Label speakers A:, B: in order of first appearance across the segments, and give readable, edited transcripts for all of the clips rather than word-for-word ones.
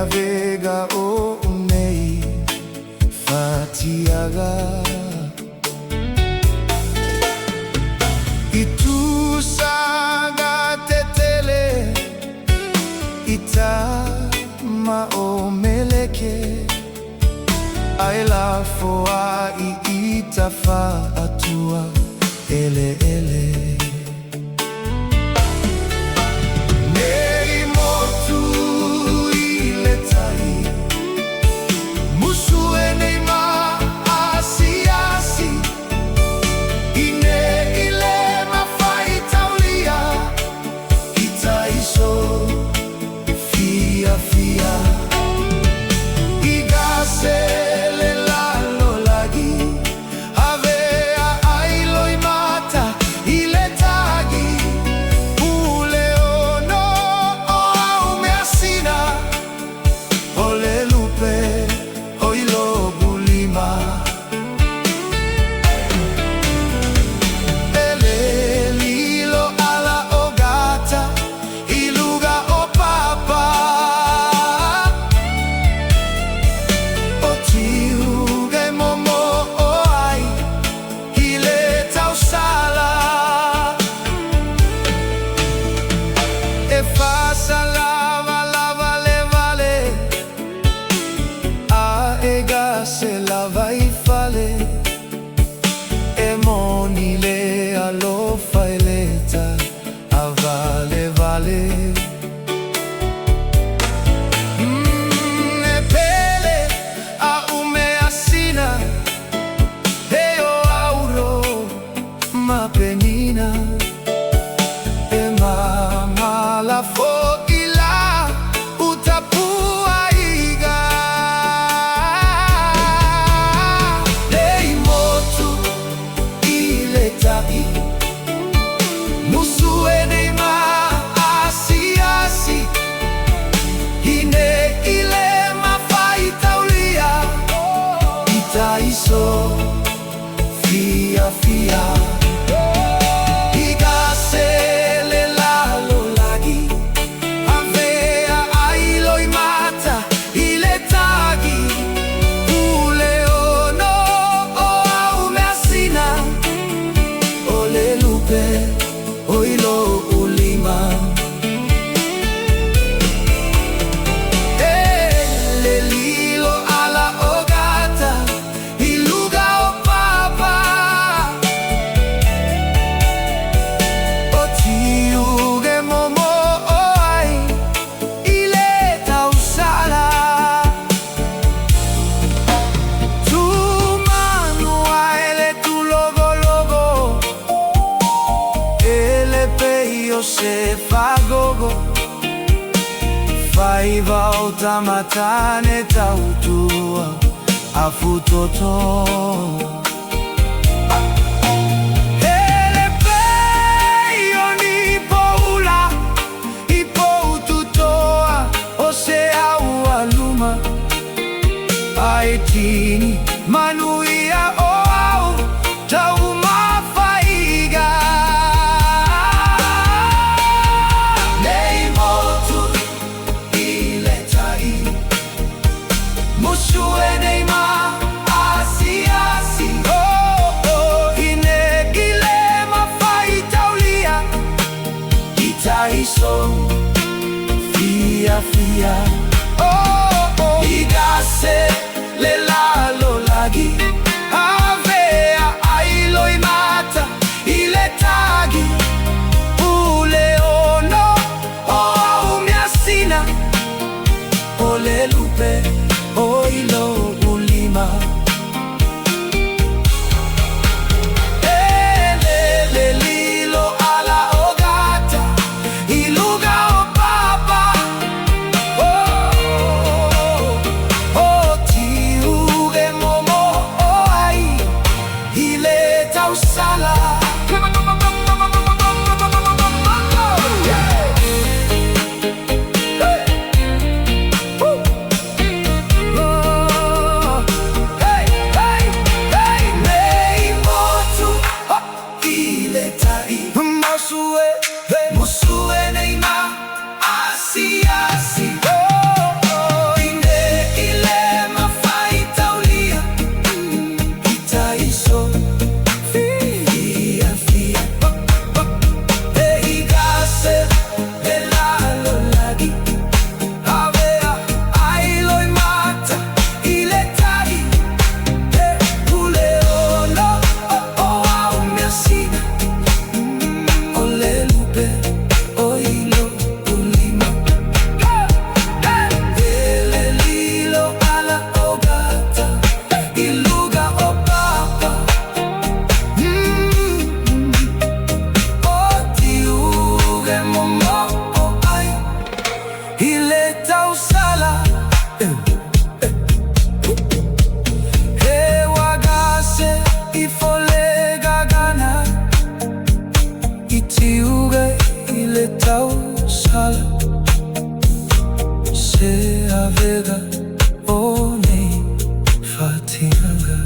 A: vega o unei fatiaga itu saga tetele ita o meleke aila foa I ita fa atua ele ele nei motu ile tai musu nei ma asi asi ine ile ma fai taulia ita iso fia fia igase lalo lagi avea ailo imata ile tagi Puleono o Measina ole lupe oilo bulima ele lilo ala ogata iluga o papa o tiuge momo o ai ile tau sala e fasa lava lava le vale a ega se lava I fale e moni le alo faileta a vale vale e pele a Measina e o auro ma penina e mama la fo ila utapua iga nei motu ile tai musu nei ma asi asi ine ile ma fai taulia ita iso fia fia igase le lalo lagi avea ailo imata ile tagi Puleono o Measina ole lupe oilo ulima ele lilo ala ogata iluga o papa o tiuge momo o ai ile tau sala tu manu ele tu logo logo ele peio se fa gogo fai volta matane tautua a futoto ele peio ni poula I poututoa o se au aluma ai tini manuia o au tau ma faiga nei motu ile tai musu nei ma asi asi oh ine ile ma fai taulia ita iso fia fia oh igase le lalo lagi avea ailo imata ile tagi Puleono o Measina ole lupe oilo ulima ele lilo ala ogata iluga o papa oh tiuge momo o ai ile tau sala ileta usala ewagase ifolegagana itiuge ileta usala se avega onei fatinanga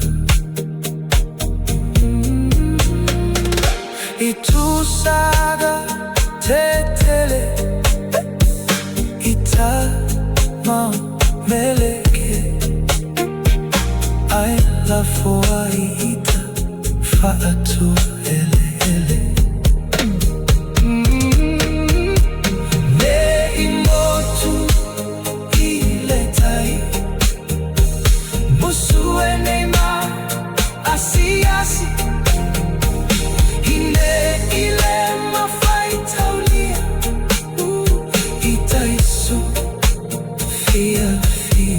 A: itusaga tetele itama meleke aila foaita faatu ele ele ne imotu iletai musue neima asiasi ine ile mafaitaulia itaisu fia fia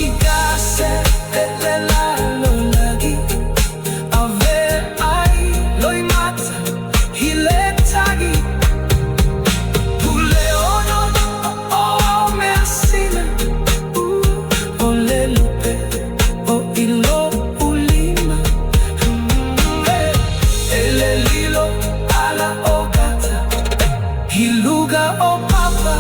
A: igase elelalo lagi ave ai loimata hiletagi Puleono o Measina o lelupe o ilo ulima elelilo ala ogata hiluga o papa